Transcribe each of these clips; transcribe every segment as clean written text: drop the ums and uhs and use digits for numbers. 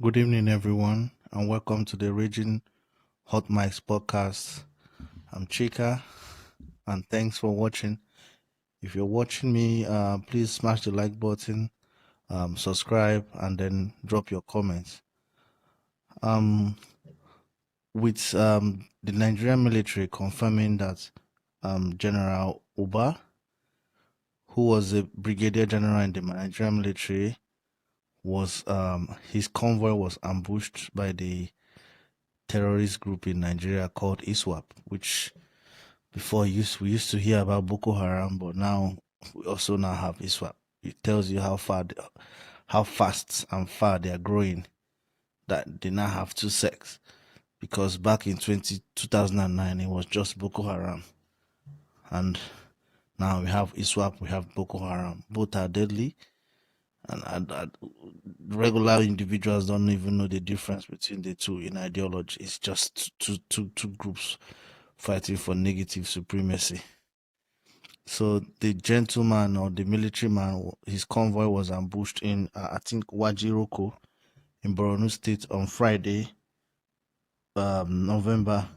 Good evening, everyone, and welcome to the Raging Hot Mics podcast. I'm Chika, and thanks for watching. If you're watching me, please smash the like button, subscribe, and then drop your comments. Um, with the Nigerian military confirming that General Uba, who was a brigadier general in the Nigerian military, was his convoy was ambushed by the terrorist group in Nigeria called ISWAP, which before we used to hear about Boko Haram, but now we also now have ISWAP. It tells you how fast and far they are growing. That they now have two sects. Because back in 2009, it was just Boko Haram, and now we have ISWAP, we have Boko Haram. Both are deadly, and regular individuals don't even know the difference between the two in ideology. It's just two groups fighting for negative supremacy. So the gentleman or the military man, his convoy was ambushed in, I think, Wajiroko in Borno State on Friday, November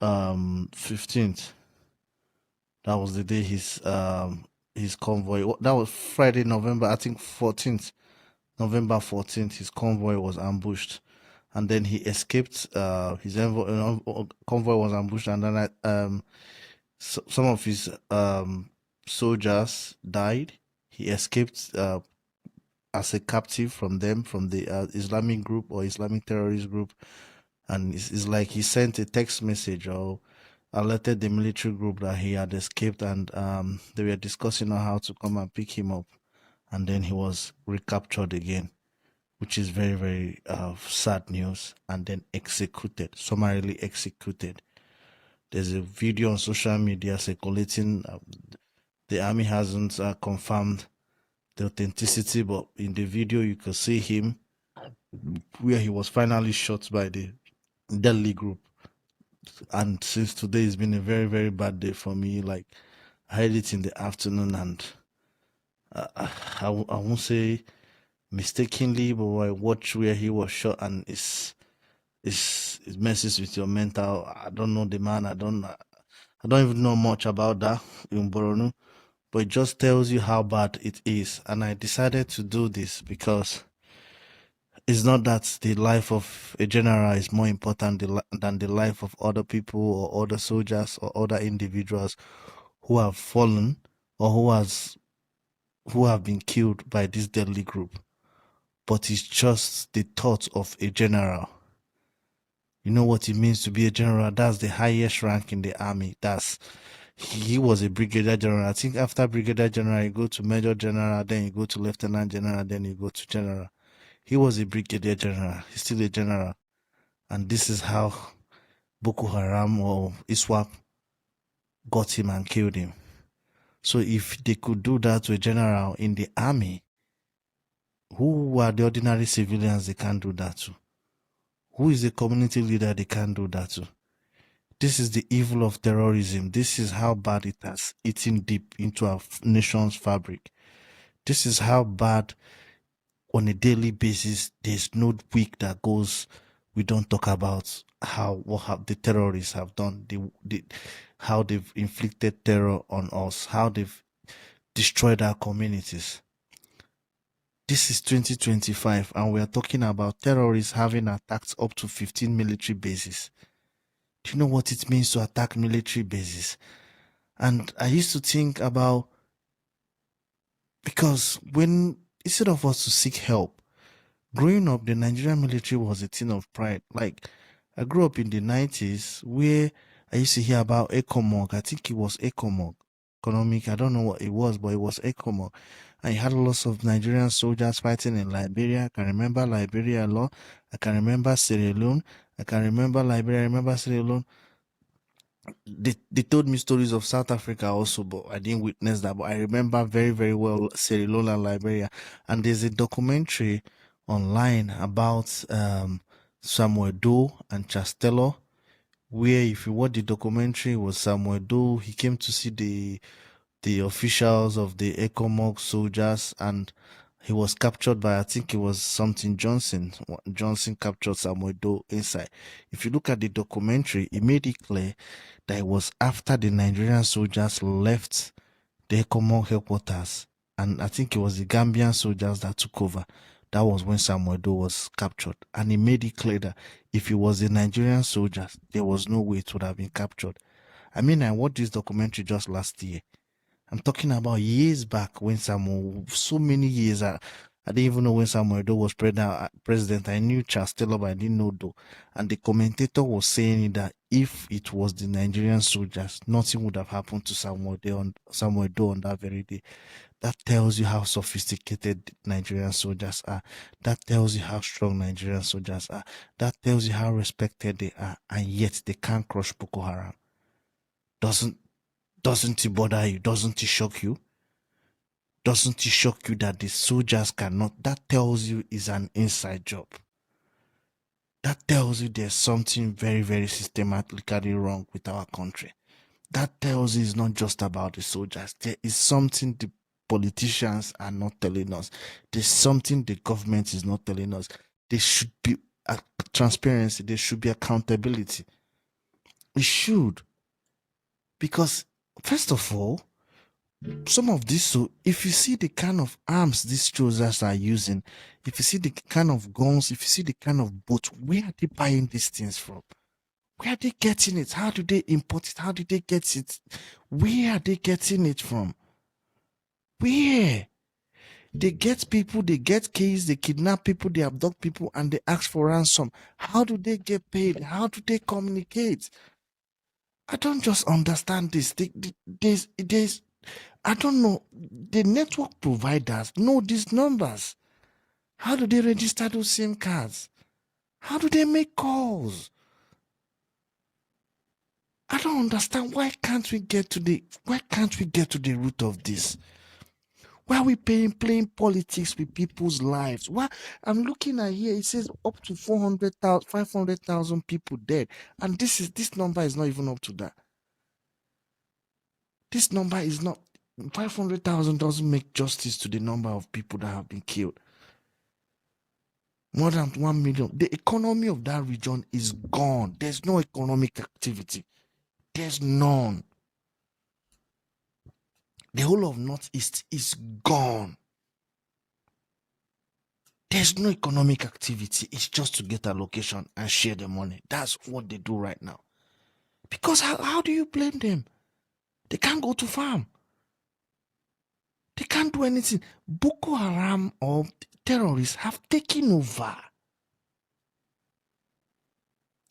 15th. That was the day his convoy. That was Friday, November, I think 14th, November 14th. His convoy was ambushed, and then he escaped. His convoy was ambushed, and then some of his soldiers died. He escaped as a captive from them, from the Islamic group or Islamic terrorist group, and it's like he sent a text message or alerted the military group that he had escaped, and they were discussing on how to come and pick him up, and then he was recaptured again, which is very very sad news, and then executed, summarily executed. There's a video on social media circulating. The army hasn't confirmed the authenticity, but in the video you can see him where he was finally shot by the deadly group. And since today has been a very very bad day for me, like I had it in the afternoon, and I won't say mistakenly, but I watched where he was shot, and it messes with your mental. I don't know the man. I don't even know much about that in Boronu, but it just tells you how bad it is. And I decided to do this because it's not that the life of a general is more important than the life of other people or other soldiers or other individuals who have fallen or who have been killed by this deadly group. But it's just the thought of a general. You know what it means to be a general? That's the highest rank in the army. He was a brigadier general. I think after brigadier general, you go to major general, then you go to lieutenant general, then you go to general. He was a brigadier general. He's still a general. And this is how Boko Haram or ISWAP got him and killed him. So if they could do that to a general in the army, who are the ordinary civilians they can't do that to? Who is the community leader they can't do that to? This is the evil of terrorism. This is how bad it has eaten deep into our nation's fabric. This is how bad on a daily basis there's no week that goes we don't talk about what the terrorists have done, how they've inflicted terror on us, how they've destroyed our communities. This is 2025, and we are talking about terrorists having attacked up to 15 military bases. Do you know what it means to attack military bases? And I used to think about, because instead of us to seek help, growing up, the Nigerian military was a thing of pride. Like, I grew up in the 90s where I used to hear about ECOMOG. I think it was ECOMOG. Economic, I don't know what it was, but it was ECOMOG. And you had lots of Nigerian soldiers fighting in Liberia. I can remember Liberia a lot. I can remember Sierra Leone. I can remember Liberia. I remember Sierra Leone. They told me stories of South Africa also, but I didn't witness that. But I remember very, very well Sierra Leone and Liberia. And there's a documentary online about Samuel Doe and Chastello, where if you watch the documentary was Samuel Doe, he came to see the officials of the ECOMOG soldiers, and He was captured by, I think it was something Johnson. Johnson captured Samuel Doe inside. If you look at the documentary, it made it clear that it was after the Nigerian soldiers left the common headquarters, and I think it was the Gambian soldiers that took over. That was when Samuel Doe was captured, and he made it clear that if it was the Nigerian soldiers, there was no way it would have been captured. I mean, I watched this documentary just last year. I'm talking about years back when Samuel, so many years. I didn't even know when Samuel Doe was president. I knew Charles Taylor, but I didn't know Doe. And the commentator was saying that if it was the Nigerian soldiers, nothing would have happened to Samuel Doe on that very day. That tells you how sophisticated Nigerian soldiers are. That tells you how strong Nigerian soldiers are. That tells you how respected they are. And yet they can't crush Boko Haram. Doesn't it bother you? Doesn't it shock you? Doesn't it shock you that the soldiers cannot? That tells you it's an inside job. That tells you there's something very, very systematically wrong with our country. That tells you it's not just about the soldiers. There is something the politicians are not telling us. There's something the government is not telling us. There should be transparency. There should be accountability. It should. Because, first of all, some of this, so if you see the kind of arms these soldiers are using, if you see the kind of guns, if you see the kind of boats, where are they buying these things from? Where are they getting it? How do they import it? How do they get it? Where are they getting it from? Where? They get people, they get keys, they kidnap people, they abduct people, and they ask for ransom. How do they get paid? How do they communicate? I don't just understand this. There's I don't know. The network providers know these numbers. How do they register those SIM cards? How do they make calls? I don't understand. Why can't we get to the root of this? Why are we playing politics with people's lives? Why I'm looking at here, it says up to 400,000, 500,000 people dead. And this number is not even up to that. This number is not 500,000 doesn't make justice to the number of people that have been killed. More than 1 million. The economy of that region is gone. There's no economic activity. There's none. The whole of Northeast is gone. There's no economic activity. It's just to get a location and share the money. That's what they do right now. Because how do you blame them? They can't go to farm. They can't do anything. Boko Haram or terrorists have taken over.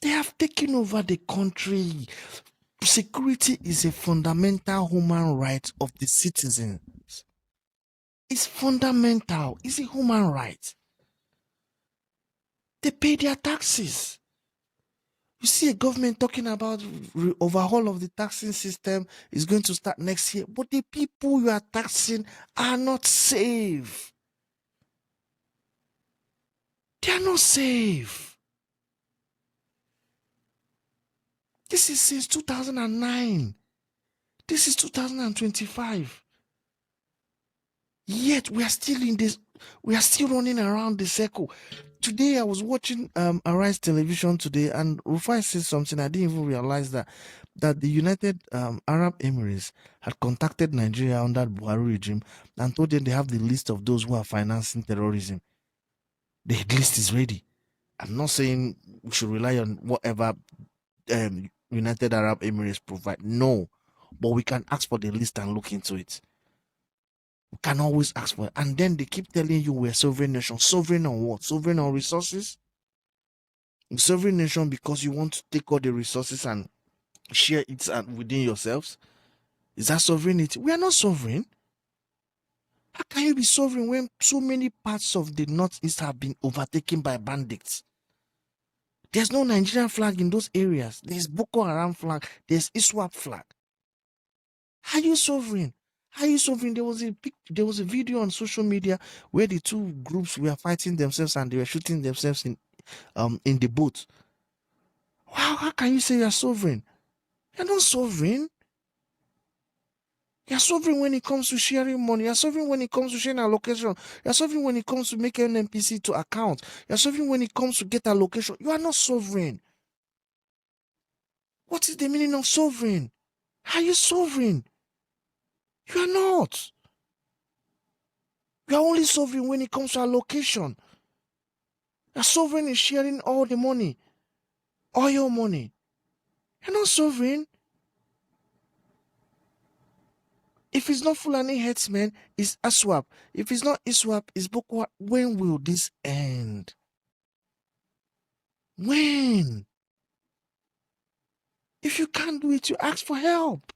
They have taken over the country. Security is a fundamental human right of the citizens. It's fundamental. It's a human right. They pay their taxes. You see a government talking about overhaul of the taxing system is going to start next year, but the people you are taxing are not safe. They are not safe. This is since 2009. This is 2025. Yet we are still in this. We are still running around the circle. Today I was watching Arise television today, and Rufai said something I didn't even realize that the United Arab Emirates had contacted Nigeria under the Buhari regime and told them they have the list of those who are financing terrorism. The list is ready. I'm not saying we should rely on whatever United Arab Emirates provide. No, but we can ask for the list and look into it. We can always ask for it. And then they keep telling you we're a sovereign nation. Sovereign on what? Sovereign on resources? Sovereign nation because you want to take all the resources and share it within yourselves? Is that sovereignty? We are not sovereign. How can you be sovereign when so many parts of the Northeast have been overtaken by bandits? There's no Nigerian flag in those areas. There's Boko Haram flag. There's ISWAP flag. Are you sovereign? Are you sovereign? There was a video on social media where the two groups were fighting themselves and they were shooting themselves in the boat. How can you say you're sovereign? You're not sovereign. You're sovereign when it comes to sharing money. You're sovereign when it comes to sharing allocation. You're sovereign when it comes to making NPC to account. You're sovereign when it comes to get allocation. You are not sovereign. What is the meaning of sovereign? Are you sovereign? You are not. You are only sovereign when it comes to allocation. You're sovereign in sharing all the money, all your money. You're not sovereign. If it's not Fulani headsmen, it's Aswap. If it's not Iswap, it's Boko Haram. When will this end? When? If you can't do it, you ask for help.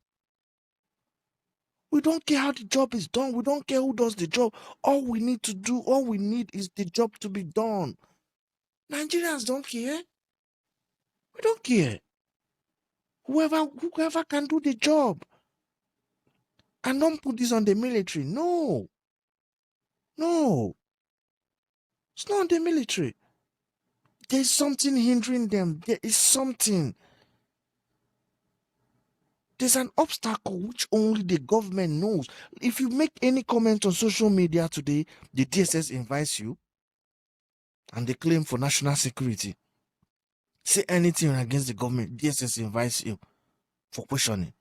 We don't care how the job is done. We don't care who does the job. All we need to do, all we need is the job to be done. Nigerians don't care. We don't care. Whoever can do the job. And don't put this on the military. No. No. It's not on the military. There's something hindering them. There is something. There's an obstacle which only the government knows. If you make any comment on social media today, the DSS invites you and they claim for national security. Say anything against the government, DSS invites you for questioning.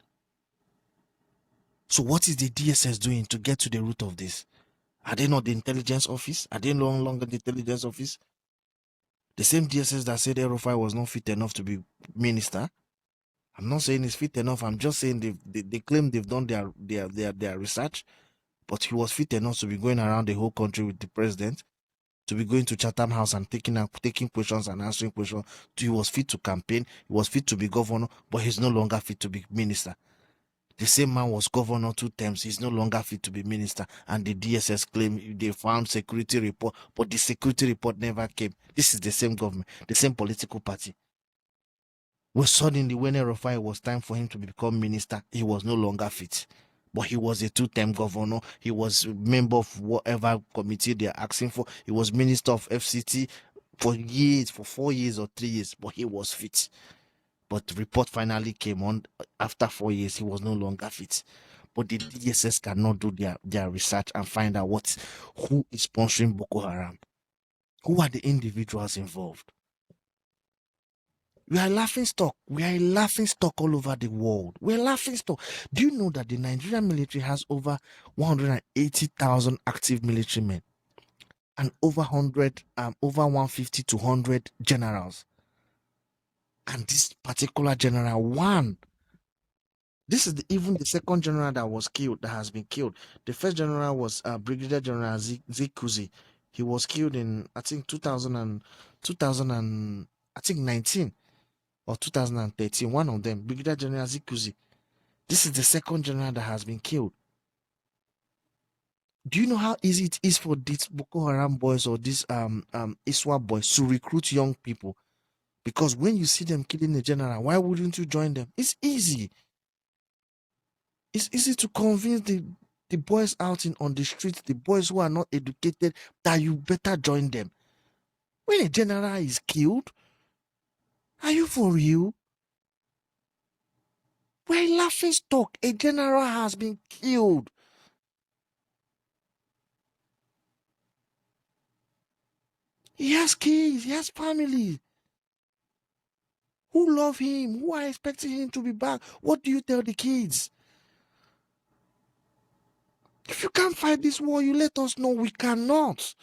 So what is the DSS doing to get to the root of this? Are they not the intelligence office? Are they no longer the intelligence office? The same DSS that said El-Rufai was not fit enough to be minister. I'm not saying he's fit enough. I'm just saying they claim they've done their research, but he was fit enough to be going around the whole country with the president, to be going to Chatham House and taking questions and answering questions. He was fit to campaign. He was fit to be governor, but he's no longer fit to be minister. The same man was governor 2 terms. He's no longer fit to be minister. And the DSS claim they found security report, but the security report never came. This is the same government, the same political party. Well, suddenly, when El-Rufai was time for him to become minister, he was no longer fit. But he was a 2-term governor. He was a member of whatever committee they're asking for. He was minister of FCT for years, for 4 years or 3 years, but he was fit. But the report finally came on after 4 years, he was no longer fit. But the DSS cannot do their research and find out who is sponsoring Boko Haram. Who are the individuals involved? We are a laughing stock. We are a laughing stock all over the world. We're a laughing stock. Do you know that the Nigerian military has over 180,000 active military men and over 150 to 100 generals? And this particular general, this is even the second general that was killed, that has been killed. The first general was Brigadier General Zikuzi. He was killed in, I think, 19 or 2013, one of them, Brigadier General Zikuzi. This is the second general that has been killed. Do you know how easy it is for these Boko Haram boys or these ISWAP boys to recruit young people? Because when you see them killing a general, why wouldn't you join them? It's easy. It's easy to convince the boys out on the streets, the boys who are not educated, that you better join them. When a general is killed, are you for real? We're a laughing stock. A general has been killed. He has kids, he has family who love him, who are expecting him to be back. What do you tell the kids? If you can't fight this war, you let us know. We cannot.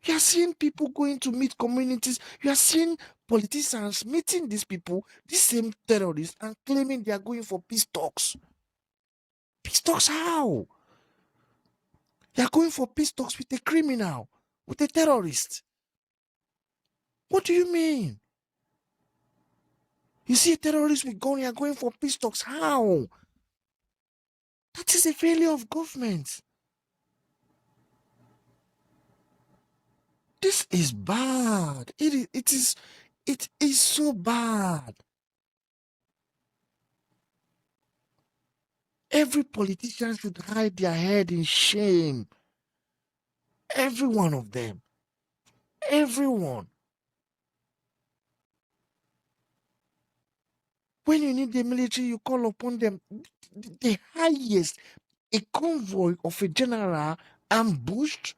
You are seeing people going to meet communities. You are seeing politicians meeting these people, these same terrorists, and claiming they are going for peace talks. Peace talks how? You are going for peace talks with a criminal, with a terrorist. What do you mean? You see a terrorist with gun, you are going for peace talks. How? That is a failure of government. This is bad. It is so bad. Every politician should hide their head in shame. Every one of them. Everyone. When you need the military, you call upon them. The highest, a convoy of a general ambushed,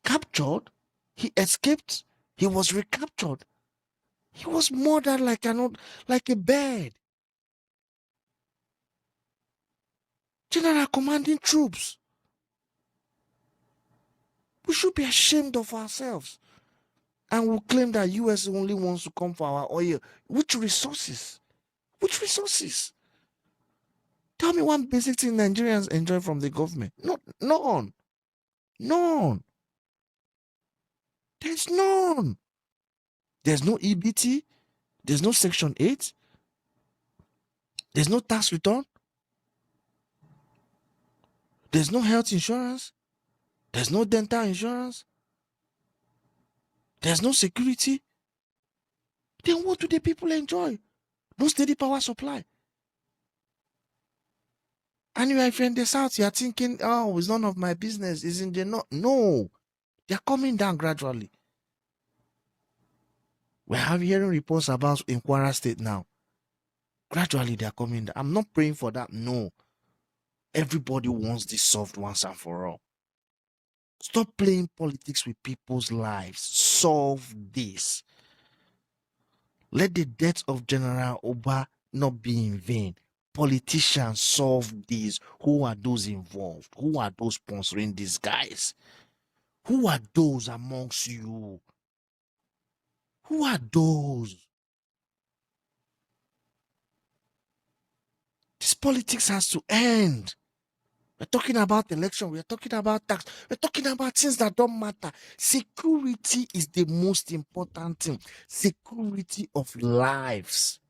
captured, he escaped, he was recaptured. He was murdered like a bird. General commanding troops. We should be ashamed of ourselves. And we'll claim that US only wants to come for our oil. Which resources? Which resources? Tell me one basic thing Nigerians enjoy from the government. None. None. There's none. There's no EBT. There's no Section 8. There's no tax return. There's no health insurance. There's no dental insurance. There's no security. Then what do the people enjoy? No steady power supply. And if you're in the south, you're thinking, oh, it's none of my business. Isn't there not? No. They're coming down gradually. We're hearing reports about in Kwara State now. Gradually, they're coming down. I'm not praying for that. No. Everybody wants this solved once and for all. Stop playing politics with people's lives. Solve this. Let the death of General Uba not be in vain. Politicians solve this. Who are those involved? Who are those sponsoring these guys? Who are those amongst you? Who are those? This politics has to end. We're talking about election. We're talking about tax. We're talking about things that don't matter. Security is the most important thing. Security of lives.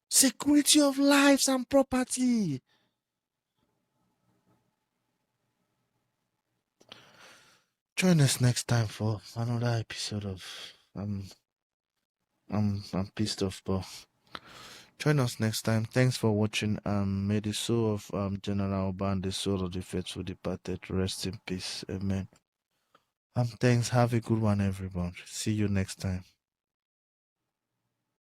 Security of lives and property. Join us next time for another episode of I'm pissed off, but join us next time. Thanks for watching. May the soul of General Uba and the soul of the faithful departed rest in peace. Amen. Thanks. Have a good one, everyone. See you next time.